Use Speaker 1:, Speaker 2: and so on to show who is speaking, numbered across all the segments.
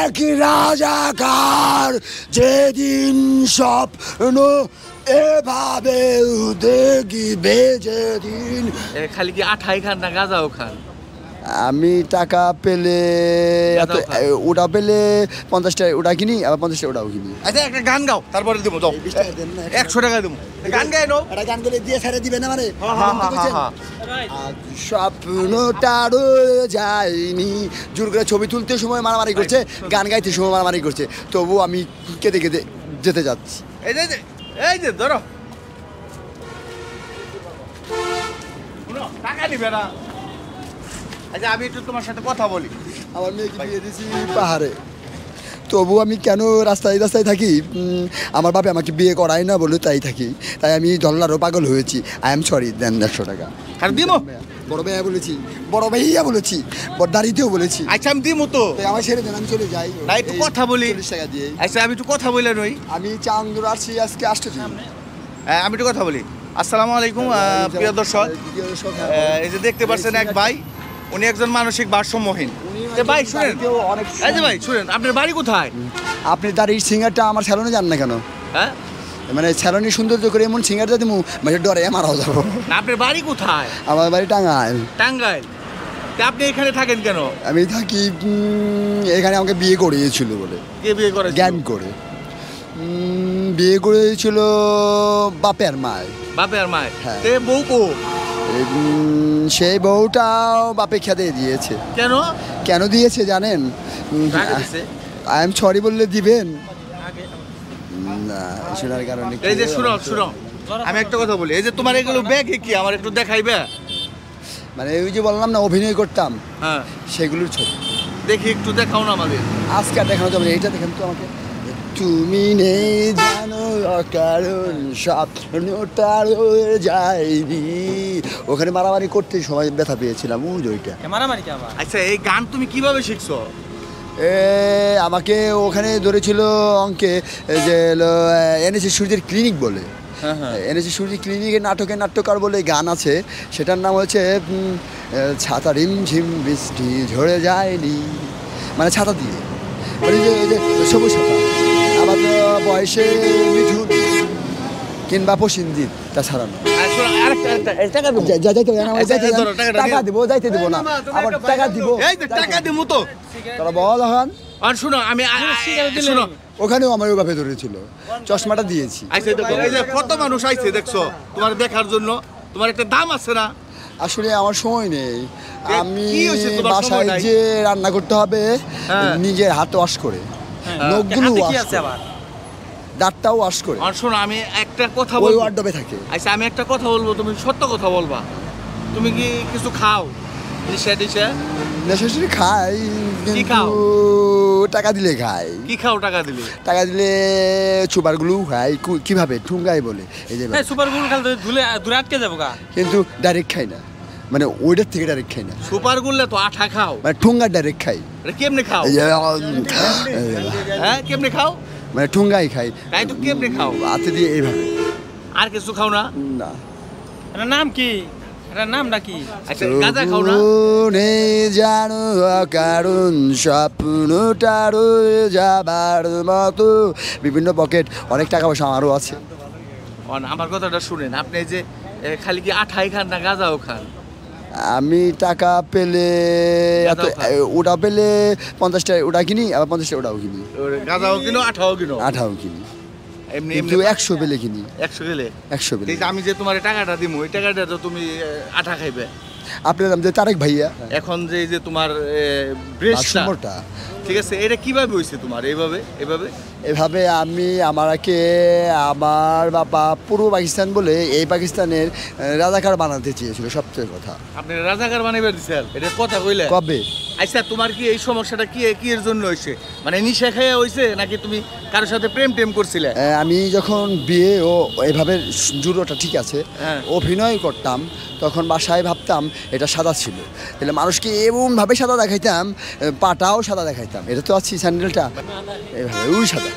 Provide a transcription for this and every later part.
Speaker 1: এক রাজাকার যেদিন স্বপ্ন এভাবে দেখিবে যেদিন।
Speaker 2: খালি কি আঠাই খান না গাঁজাও খান?
Speaker 1: আমি টাকা পেলে ওটা পেলে 50 টাকা ওটা কিনি, আবার 50 টাকা ওটাও কিনি।
Speaker 2: আচ্ছা একটা গান গাও, তারপরে দেবো। যাও 100 টাকা দেবো, গান গাই নো।
Speaker 1: একটা গান করে দিয়ে ছেড়ে দিবে না মানে? স্বপ্নটারও যায়নি। জোর করে ছবি তুলতে সময় মারামারি করছে, গান গাইতে সময় মারামারি করছে, তবু আমি কেঁদে কেঁদে যেতে যাচ্ছি।
Speaker 2: এই যে ধরো টাকা নিবে না। আচ্ছা আমি একটু তোমার সাথে কথা বলি।
Speaker 1: আমার মেয়েকে বিয়ে দিয়েছি পাহাড়ে, তবু আমি কেন রাস্তায় রাস্তায় থাকি? আমার বাপে আমাকে বিয়ে করায় না বলে তাই থাকি, তাই আমি দল্লারও পাগল হয়েছি। আই এম সরি, দেন 100 টাকা।
Speaker 2: আর দিমো?
Speaker 1: বড় ভাইয়া বলেছি, বড় ভাইয়া বলেছি, বড় দাঁড়িতেও বলেছি।
Speaker 2: আচ্ছা আমি দিমো তো,
Speaker 1: আমার ছেড়ে দেন, আমি চলে যাই।
Speaker 2: না একটু কথা বলি।
Speaker 1: 40 টাকা দিয়ে।
Speaker 2: আচ্ছা আমি একটু কথা বলে নই।
Speaker 1: আমি চান্দুর আসছি আজকে আসতেছি।
Speaker 2: আমি একটু কথা বলি। আসসালামু আলাইকুম প্রিয় দর্শক, এই যে দেখতে পাচ্ছেন এক ভাই, উনি একজন মানসিক ভারসাম্যহীন। ভাই শুনেন, এই যে ভাই শুনেন, আপনার বাড়ি কোথায়?
Speaker 1: আপনি দাঁড়িয়ে সিঙ্গারটা আমার স্যালনে যান না কেন?
Speaker 2: হ্যাঁ
Speaker 1: মানে স্যালনি সৌন্দর্য করে এমন সিঙ্গার যদি মানে ডরে মারাও যাবো।
Speaker 2: না আপনার বাড়ি কোথায়?
Speaker 1: আমার বাড়ি টাঙ্গাইল।
Speaker 2: টাঙ্গাইল? আপনি এখানে থাকেন কেন?
Speaker 1: আমি থাকি এখানে, আমাকে বিয়ে করিয়েছিল বলে।
Speaker 2: কে বিয়ে করে?
Speaker 1: জ্ঞান করে বিয়ে করেছিল বাপের মায়।
Speaker 2: বাপের মায়?
Speaker 1: হ্যাঁ।
Speaker 2: বউ কো?
Speaker 1: সেই বউটাও বাপে খেতে দিয়েছে।
Speaker 2: কেন?
Speaker 1: কেন দিয়েছে জানেন? আই এম সরি বললে দিবেন না, শোনার কারণে।
Speaker 2: এই যে শুনো শুনো, আমি একটা কথা বলি। এই যে তোমার এগুলো ব্যাগ কি আমার একটু দেখাইবে?
Speaker 1: মানে ওই যে বললাম না অভিনয় করতাম,
Speaker 2: হ্যাঁ
Speaker 1: সেগুলোর ছবি।
Speaker 2: দেখি একটু দেখাও না আমাদের।
Speaker 1: আজকে আর দেখানো যাবে না, এইটা দেখেন তো আমাকে। তুমি নেই জানো কারণ স্বপ্নটা রয়ে যায়নি। ওখানে মারামারি করতে সময় ব্যথা পেয়েছিলাম, ওইটা
Speaker 2: মারামারি। আচ্ছা এই গান তুমি কিভাবে শিখছো?
Speaker 1: আমাকে ওখানে ধরেছিল অঙ্কে যে এনেছে সূর্যের ক্লিনিক বলে। এনেছে সূর্যের ক্লিনিকের নাট্যকার বলে গান আছে, সেটার নাম হচ্ছে ছাতা রিমঝিম বৃষ্টি ঝরে যায়নি। মানে ছাতা দিয়ে, মানে যে সবুজ ছাতা। আবার তো বয়সে মিঠুন কিংবা প্রসেনজিৎ, তাছাড়া না। টাকা দিব, যাইতে দিব না, আবার টাকা দিব।
Speaker 2: টাকা দিব তো
Speaker 1: তারা বল এখন।
Speaker 2: আর শুনো আমি শুনো,
Speaker 1: ওখানেও আমার ওই বাপে ধরেছিল, চশমাটা দিয়েছি।
Speaker 2: কত মানুষ আইছে দেখছো তোমার দেখার জন্য, তোমার একটা দাম আছে না?
Speaker 1: আসলে আমার সময় নেই, আমি বাসায় যে রান্না করতে হবে নিজের হাত ওয়াশ করে, নখগুলো ওয়াশ করে, দাঁতটাও ওয়াশ করে।
Speaker 2: আর শোনো আমি একটা কথা বলবো,
Speaker 1: ওই ওয়ার্ডরোবে থাকে।
Speaker 2: আচ্ছা আমি একটা কথা বলবো, তুমি সত্য কথা বলবা। তুমি কি কিছু খাও?
Speaker 1: নেশা খাই, কিন্তু টাকা দিলে খাই।
Speaker 2: কি খাও টাকা দিলে?
Speaker 1: টাকা দিলে সুপারগুলো খাই। কিভাবে? ঠুঙ্গাই বলে। এই যে
Speaker 2: সুপারগুলো খাইলে দূরে আটকে যাবো গা, কিন্তু
Speaker 1: ডাইরেক্ট খাই না, মানে ওইটার থেকে ডাইরেক্ট খাই না।
Speaker 2: সুপার গুললে তো আঠা খাও,
Speaker 1: মানে ঠুঙ্গা ডাইরেক্ট খাই।
Speaker 2: কেমনে খাও? হ্যাঁ কেমনে খাও?
Speaker 1: মানে ঠুঙ্গাই খাই।
Speaker 2: তাই তো কেমনে খাও?
Speaker 1: হাতে দিয়ে এইভাবে।
Speaker 2: আর কিছু খাও না?
Speaker 1: না।
Speaker 2: এটার নাম কি? এটার নামটা কি? আচ্ছা গাঁজা খাও না?
Speaker 1: জানো কারণ স্বপ্নটা রয়ে যাবার মতো। বিভিন্ন পকেট, অনেক টাকা পয়সা আমারও আছে।
Speaker 2: আমার কথাটা শুনেন, আপনি যে খালি কি আঠাই খান না গাঁজাও খান?
Speaker 1: আমি টাকা পেলে ওটা পেলে 50 টাকা ওটা কিনি, আবার 50 টাকা ওটাও কিনি।
Speaker 2: গাঁজাও কিনো, আঠাও কিনো?
Speaker 1: আঠাও কিনি,
Speaker 2: এমনি
Speaker 1: কিন্তু 100 পেলে কিনি।
Speaker 2: 100 গেলে?
Speaker 1: 100 পেলে।
Speaker 2: আমি যে তোমার টাকাটা দিব, ওই টাকাটা তো তুমি আঠা খাইবে।
Speaker 1: আপনার নাম যে তারেক ভাইয়া।
Speaker 2: এখন যে তোমার ব্রেস্টটা, ঠিক আছে, এটা কিভাবে হয়েছে তোমার? এভাবে
Speaker 1: আমি আমার বাবা পূর্ব পাকিস্তান বলে এই পাকিস্তানের রাজাকার বানাতে চেয়েছিল। সবচেয়ে কথা,
Speaker 2: আপনি রাজাকার বানাইবার দিছেন, এটা কথা কইলে
Speaker 1: কবে?
Speaker 2: আচ্ছা তোমার কি এই সমস্যাটা কি এর জন্য হয়েছে? মানে নিশা খাইয়া হয়েছে নাকি তুমি কারোর সাথে প্রেম করছিলে?
Speaker 1: আমি যখন বিয়ে ও এভাবে জুড়োটা ঠিক আছে অভিনয় করতাম, তখন বাসায় ভাবতাম এটা সাদা ছিল, তাহলে মানুষকে এমনভাবে সাদা দেখাইতাম, পাটাও সাদা দেখাইতাম। এটা তো আছি স্যান্ডেলটা এভাবে ওই সাদা।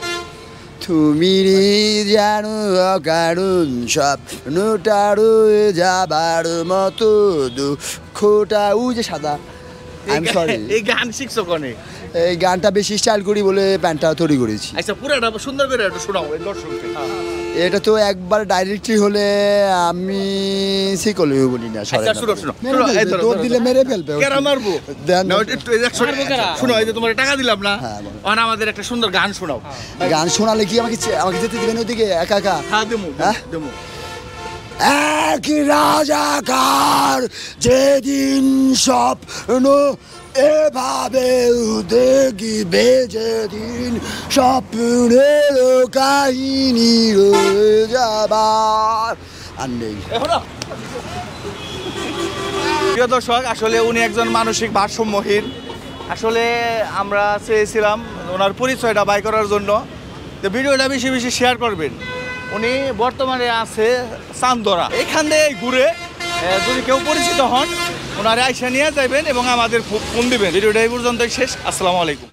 Speaker 1: তুমি জানো কারণ স্বপ্নটা রয়ে যাবার মতো, দুঃখটা ওই যে সাদা, আই এম সরি।
Speaker 2: এই গান শিখছো কোনে?
Speaker 1: এই গানটা বেশি স্টাইল করি বলে প্যান্টটা তৈরি করেছি।
Speaker 2: আচ্ছা পুরোটা সুন্দর করে একটু শোনাও এই দর্শককে।
Speaker 1: এটা তো একবার ডাইরেক্টলি হলে আমি সে করলে বলি না।
Speaker 2: আচ্ছা শুনো শুনো শুনো, এই ধরো,
Speaker 1: দৌড়
Speaker 2: ধরো,
Speaker 1: দিলে
Speaker 2: ধরো।
Speaker 1: মেরে ফেলবে।
Speaker 2: কেন মারবো?
Speaker 1: দেন।
Speaker 2: না, একটু এই দেখো, শোনো, এই যে তোমার টাকা দিলাম না,
Speaker 1: হ্যাঁ, বলো।
Speaker 2: আর আমাদের একটা সুন্দর গান শোনাও।
Speaker 1: গান শোনালে কি আমাকে আমাকে যেতে দিবেন ওদিকে একা একা?
Speaker 2: হ্যাঁ দেবো
Speaker 1: হ্যাঁ?
Speaker 2: দেবো।
Speaker 1: এক রাজাকার যেদিন স্বপ্ন এভাবে দেখিবে, যেদিন স্বপ্নের কাহিনী রয়ে যাবার আর নেই।
Speaker 2: প্রিয় দর্শক, আসলে উনি একজন মানসিক ভারসাম্যহীন। আসলে আমরা চেয়েছিলাম ওনার পরিচয়টা বাই করার জন্য, তো ভিডিওটা বেশি বেশি শেয়ার করবেন। উনি বর্তমানে আছে চান্দরা, এখান দিয়ে ঘুরে যদি কেউ পরিচিত হন ওনারা আইসা নিয়ে যাবেন এবং আমাদের ফোন দিবেন। ভিডিওটা এই পর্যন্তই শেষ। আসসালামু আলাইকুম।